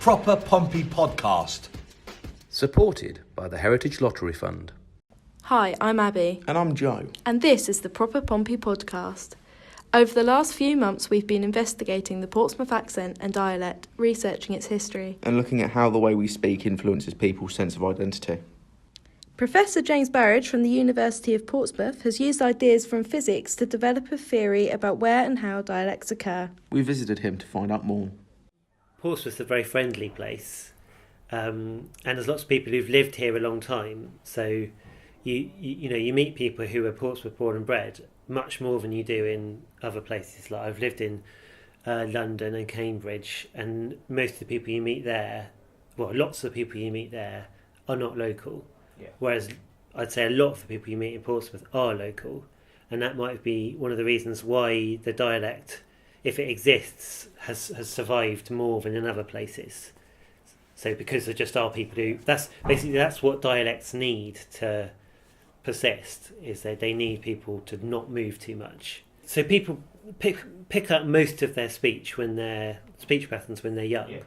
Proper Pompey Podcast. Supported by the Heritage Lottery Fund. Hi, I'm Abby. And I'm Joe. And this is the Proper Pompey Podcast. Over the last few months, we've been investigating the Portsmouth accent and dialect, researching its history. And looking at how the way we speak influences people's sense of identity. Professor James Burridge from the University of Portsmouth has used ideas from physics to develop a theory about where and how dialects occur. We visited him to find out more. Portsmouth's a very friendly place, and there's lots of people who've lived here a long time. So you meet people who are Portsmouth born and bred much more than you do in other places. Like I've lived in London and Cambridge, and most of the people you meet there, lots of the people you meet there are not local. Yeah. Whereas I'd say a lot of the people you meet in Portsmouth are local, and that might be one of the reasons why the dialect, if it exists, has survived more than in other places. So because there just are people who... That's what dialects need to persist, is that they need people to not move too much. So people pick up most of their speech patterns when they're young. Yeah.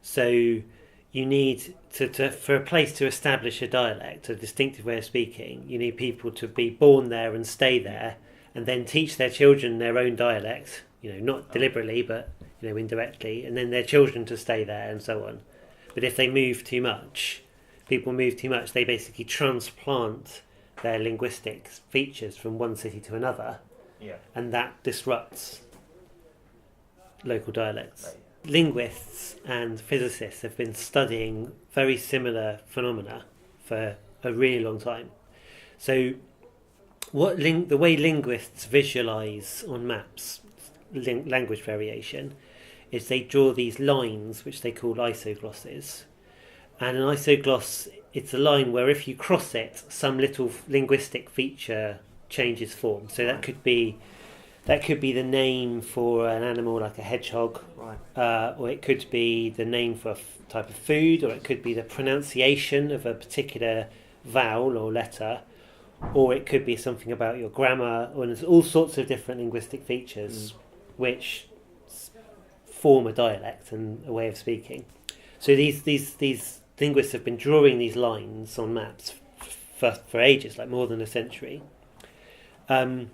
So you need for a place to establish a dialect, a distinctive way of speaking, you need people to be born there and stay there, and then teach their children their own dialect, not deliberately, but indirectly, and then their children to stay there and so on. But if they people move too much, they basically transplant their linguistic features from one city to another, and that disrupts local dialects. Right. Linguists and physicists have been studying very similar phenomena for a really long time. So the way linguists visualise on maps language variation is they draw these lines which they call isoglosses. And an isogloss, it's a line where if you cross it, some little linguistic feature changes form. So that could be the name for an animal like a hedgehog, right. Or it could be the name for a type of food, or it could be the pronunciation of a particular vowel or letter, or it could be something about your grammar, or there's all sorts of different linguistic features which form a dialect and a way of speaking. So these linguists have been drawing these lines on maps for ages, like more than a century. And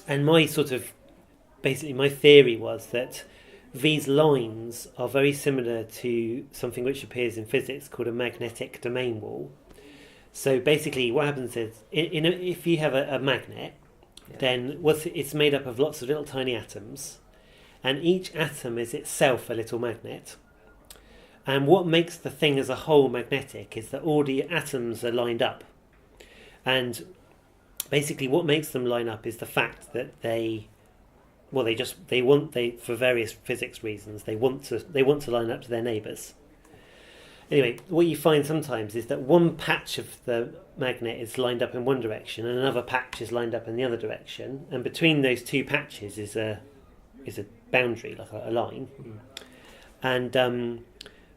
my theory was that these lines are very similar to something which appears in physics called a magnetic domain wall. So basically what happens is, if you have a magnet, then it's made up of lots of little tiny atoms, and each atom is itself a little magnet. And what makes the thing as a whole magnetic is that all the atoms are lined up. And basically what makes them line up is the fact that for various physics reasons, they want to line up to their neighbours. Anyway, what you find sometimes is that one patch of the magnet is lined up in one direction and another patch is lined up in the other direction, and between those two patches is a boundary, like a line. And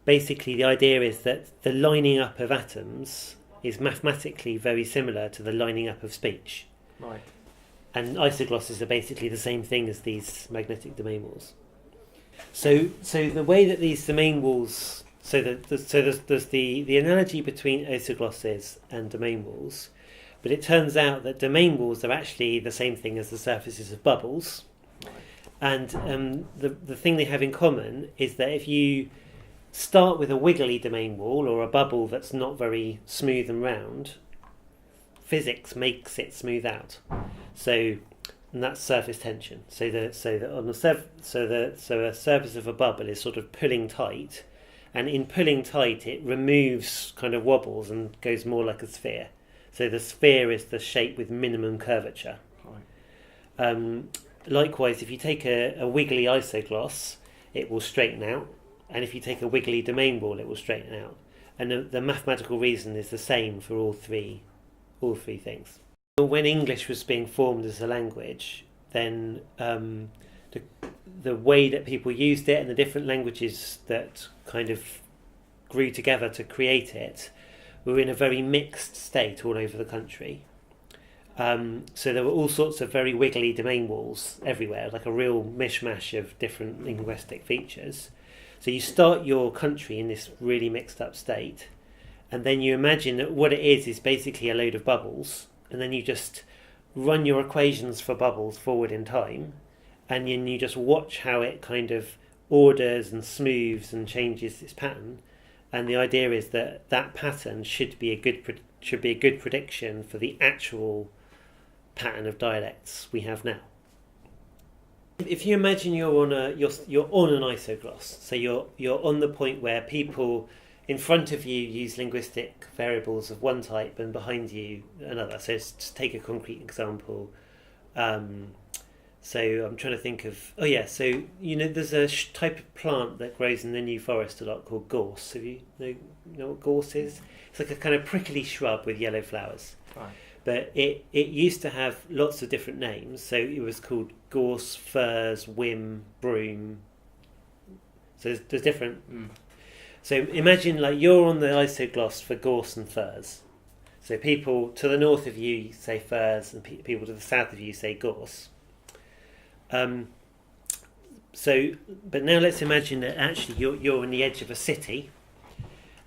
basically the idea is that the lining up of atoms is mathematically very similar to the lining up of speech. Right. And isoglosses are basically the same thing as these magnetic domain walls. So the way that these domain walls... So there's the analogy between isoglosses and domain walls, but it turns out that domain walls are actually the same thing as the surfaces of bubbles. Right. And the thing they have in common is that if you start with a wiggly domain wall or a bubble that's not very smooth and round, physics makes it smooth out. And that's surface tension. So a surface of a bubble is sort of pulling tight, and in pulling tight it removes kind of wobbles and goes more like a sphere. So the sphere is the shape with minimum curvature. Right. Likewise, if you take a wiggly isogloss, it will straighten out. And if you take a wiggly domain wall, it will straighten out. And the mathematical reason is the same for all three things. When English was being formed as a language, then the way that people used it and the different languages that kind of grew together to create it were in a very mixed state all over the country. So there were all sorts of very wiggly domain walls everywhere, like a real mishmash of different linguistic features. So you start your country in this really mixed up state, and then you imagine that what it is basically a load of bubbles, and then you just run your equations for bubbles forward in time, and then you just watch how it kind of orders and smooths and changes its pattern. And the idea is that that pattern should be a good prediction for the actual pattern of dialects we have now. If you imagine you're on an isogloss, so you're on the point where people in front of you use linguistic variables of one type and behind you another. So just take a concrete example. So I'm trying to think of... Oh yeah, so there's a type of plant that grows in the New Forest a lot called gorse. Have you know what gorse is? It's like a kind of prickly shrub with yellow flowers. Right. But it used to have lots of different names. So it was called gorse, furze, whim, broom. So there's different... So imagine like you're on the isogloss for gorse and furze. So people to the north of you say furze, and people to the south of you say gorse. But now let's imagine that actually you're on the edge of a city,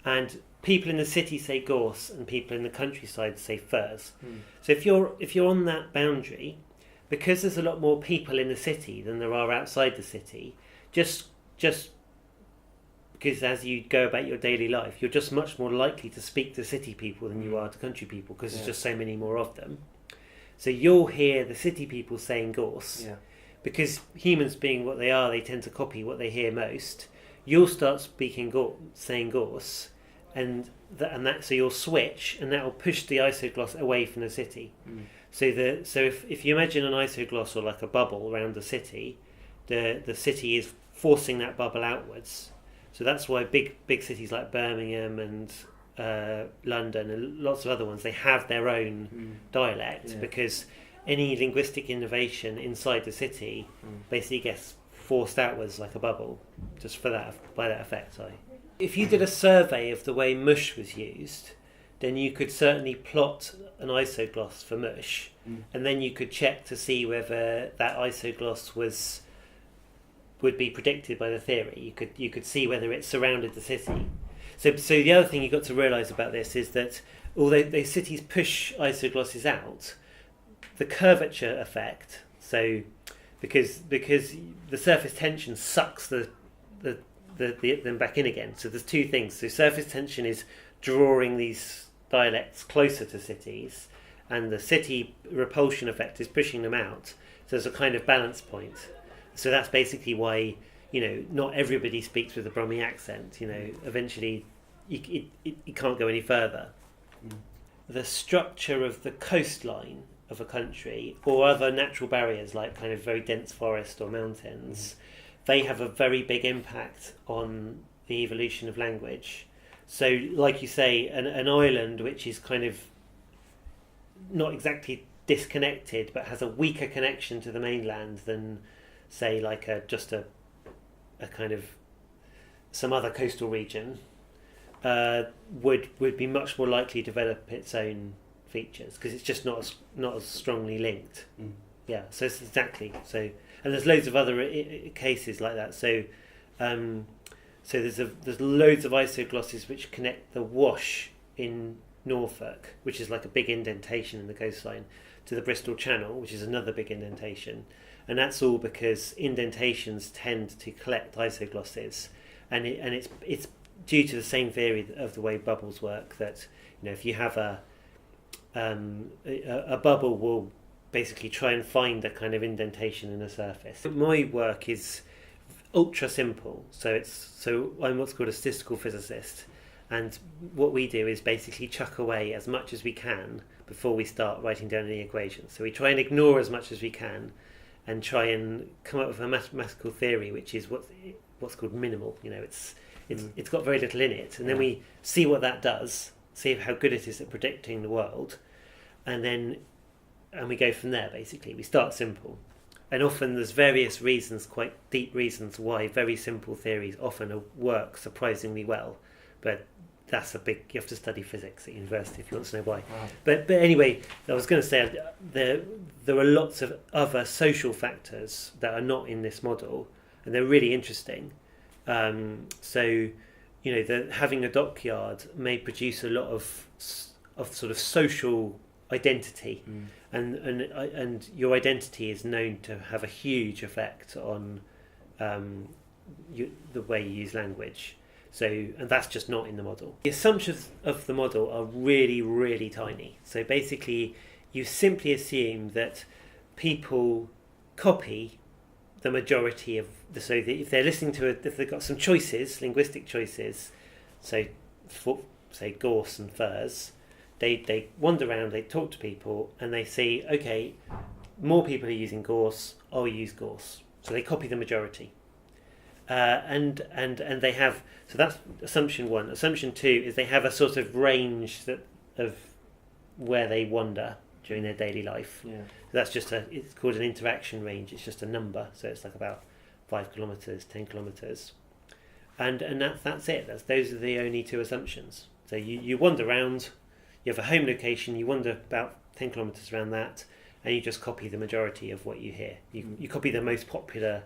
and people in the city say gorse, and people in the countryside say furze. So if you're on that boundary, because there's a lot more people in the city than there are outside the city, just because as you go about your daily life, you're just much more likely to speak to city people than you are to country people, because there's just so many more of them. So you'll hear the city people saying gorse. Yeah. Because humans being what they are, they tend to copy what they hear most. You'll start saying gorse, so you'll switch, and that will push the isogloss away from the city. So if you imagine an isogloss or like a bubble around the city, the city is forcing that bubble outwards. So that's why big cities like Birmingham and London and lots of other ones, they have their own dialect, because any linguistic innovation inside the city basically gets forced outwards like a bubble, just by that effect. If you did a survey of the way mush was used, then you could certainly plot an isogloss for mush, and then you could check to see whether that isogloss would be predicted by the theory. You could see whether it surrounded the city. So the other thing you've got to realise about this is that although the cities push isoglosses out, the curvature effect, so because the surface tension sucks them back in again. So there's two things. So surface tension is drawing these dialects closer to cities, and the city repulsion effect is pushing them out. So there's a kind of balance point. So that's basically why not everybody speaks with a Brummie accent. Eventually you can't go any further. The structure of the coastline of a country or other natural barriers like kind of very dense forest or mountains, they have a very big impact on the evolution of language. So like you say, an island which is kind of not exactly disconnected but has a weaker connection to the mainland than say like a kind of some other coastal region would be much more likely to develop its own features because it's just not as strongly linked. Yeah, so it's exactly so, and there's loads of other cases like that. So there's loads of isoglosses which connect the Wash in Norfolk, which is like a big indentation in the coastline, to the Bristol Channel, which is another big indentation, and that's all because indentations tend to collect isoglosses, and it's due to the same theory of the way bubbles work, that if you have a bubble will basically try and find a kind of indentation in the surface. My work is ultra simple, so I'm what's called a statistical physicist, and what we do is basically chuck away as much as we can before we start writing down any equations. So we try and ignore as much as we can and try and come up with a mathematical theory which is what's called minimal. It's got very little in it, and then we see what that does, see how good it is at predicting the world, and we go from there. Basically, we start simple, and often there's various reasons, quite deep reasons, why very simple theories often work surprisingly well. But that's you have to study physics at university if you want to know why. Wow. But anyway, I was going to say there are lots of other social factors that are not in this model, and they're really interesting. So, having a dockyard may produce a lot of sort of social identity, and your identity is known to have a huge effect on the way you use language. So, and that's just not in the model. The assumptions of the model are really, really tiny. So basically, you simply assume that people copy the majority of if they're listening to if they've got some choices, linguistic choices, so say gorse and furs, they wander around, they talk to people, and they see, okay, more people are using gorse, I'll use gorse. So they copy the majority. And they have, so that's assumption one. Assumption two is they have a sort of range of where they wander during their daily life. Yeah. So that's it's called an interaction range. It's just a number. So it's like about 5 kilometres, 10 kilometres. And that's it. Those are the only two assumptions. So you wander around, you have a home location, you wander about 10 kilometres around that, and you just copy the majority of what you hear. You copy the most popular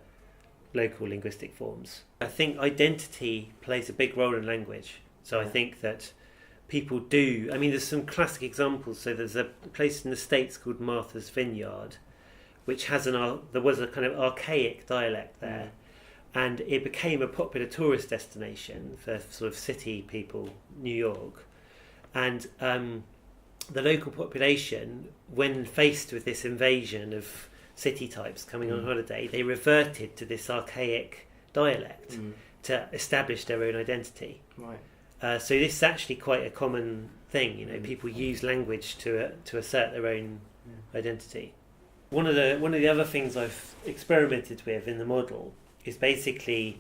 local linguistic forms. I think identity plays a big role in language. So I think that people do. I mean, there's some classic examples. So there's a place in the States called Martha's Vineyard, which there was a kind of archaic dialect there, and it became a popular tourist destination for sort of city people, New York, and the local population, when faced with this invasion of city types coming on holiday, they reverted to this archaic dialect to establish their own identity. Right. So this is actually quite a common thing. People use language to assert their own identity. One of the other things I've experimented with in the model is basically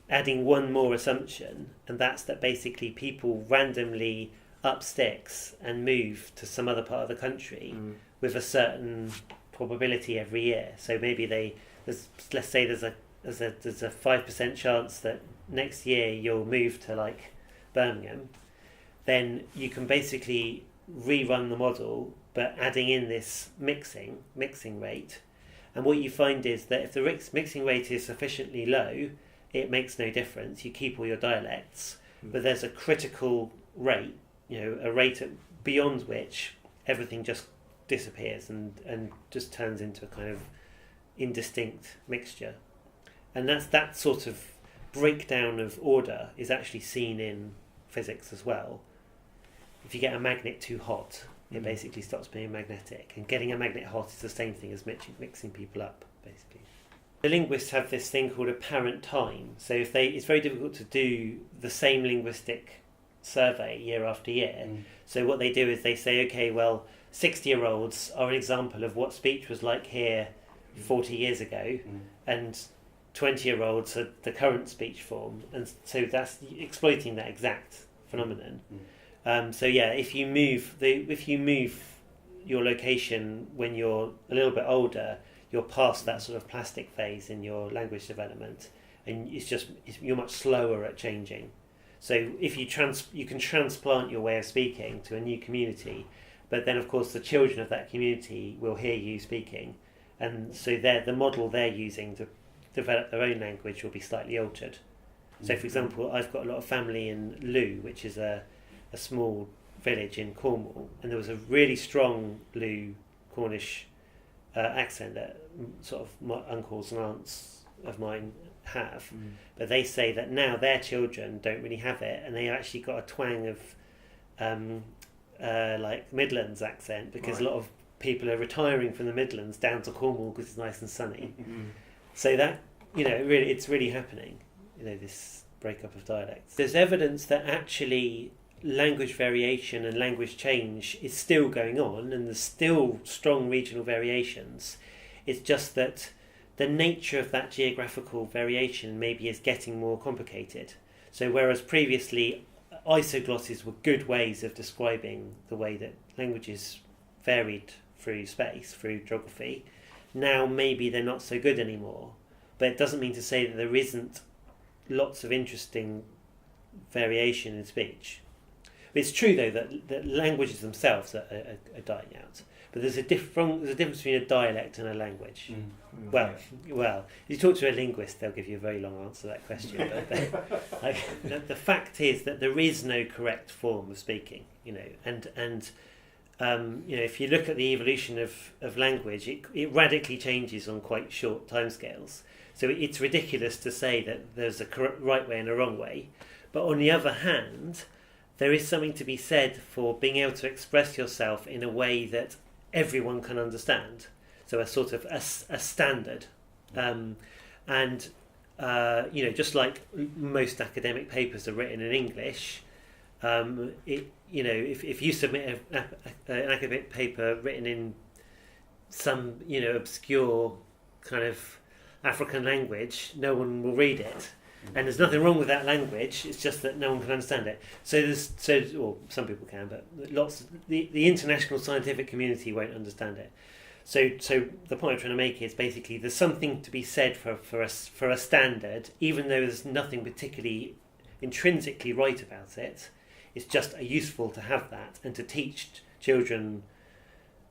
adding one more assumption, and that's that basically people randomly up sticks and move to some other part of the country with a certain probability every year. So maybe let's say there's a 5% chance that next year you'll move to like Birmingham. Then you can basically rerun the model, but adding in this mixing rate. And what you find is that if the mixing rate is sufficiently low, it makes no difference. You keep all your dialects, but there's a critical rate, a rate beyond which everything just disappears and just turns into a kind of indistinct mixture. And that sort of breakdown of order is actually seen in physics as well. If you get a magnet too hot, it basically stops being magnetic, and getting a magnet hot is the same thing as mixing people up, basically. The linguists have this thing called apparent time. So it's very difficult to do the same linguistic survey year after year. So what they do is they say, okay, well, 60-year-olds are an example of what speech was like here 40 years ago, and 20-year-olds are the current speech form, and so that's exploiting that exact phenomenon. If you move your location when you're a little bit older, you're past that sort of plastic phase in your language development, and you're much slower at changing. So if you can transplant your way of speaking to a new community, but then of course the children of that community will hear you speaking, and so the model they're using to develop their own language will be slightly altered. So for example, I've got a lot of family in Loo, which is a small village in Cornwall, and there was a really strong Loo Cornish accent that sort of my uncles and aunts of mine have, but they say that now their children don't really have it, and they actually got a twang of like Midlands accent, because a lot of people are retiring from the Midlands down to Cornwall because it's nice and sunny. So that it's really happening, this breakup of dialects. There's evidence that actually language variation and language change is still going on, and there's still strong regional variations. It's just that the nature of that geographical variation maybe is getting more complicated. So whereas previously isoglosses were good ways of describing the way that languages varied through space, through geography, now maybe they're not so good anymore. But it doesn't mean to say that there isn't lots of interesting variation in speech. It's true, though, that languages themselves are dying out. But there's a difference between a dialect and a language. Well, if you talk to a linguist, they'll give you a very long answer to that question. But the fact is that there is no correct form of speaking, and if you look at the evolution of language, it radically changes on quite short timescales. So it's ridiculous to say that there's a right way and a wrong way. But on the other hand, there is something to be said for being able to express yourself in a way that everyone can understand. So a sort of a standard. Just like most academic papers are written in English, if you submit an academic paper written in some, obscure kind of African language, no one will read it. And there's nothing wrong with that language. It's just that no one can understand it. So some people can, but the international scientific community won't understand it. So the point I'm trying to make is basically there's something to be said for a standard, even though there's nothing particularly intrinsically right about it. It's just useful to have that and to teach children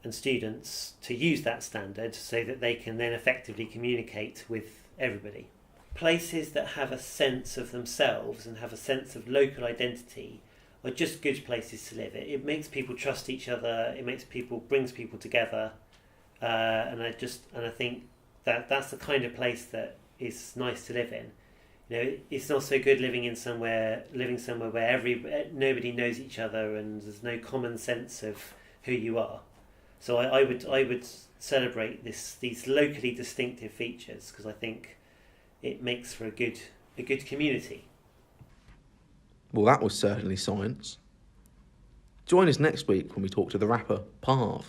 and students to use that standard so that they can then effectively communicate with everybody. Places that have a sense of themselves and have a sense of local identity are just good places to live. It makes people trust each other. It brings people together, and I think that's the kind of place that is nice to live in. It's not so good living somewhere where nobody knows each other and there's no common sense of who you are. So I would celebrate these locally distinctive features because I think it makes for a good community. Well, that was certainly science. Join us next week when we talk to the rapper Parv.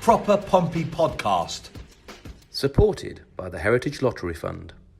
Proper Pompey Podcast. Supported by the Heritage Lottery Fund.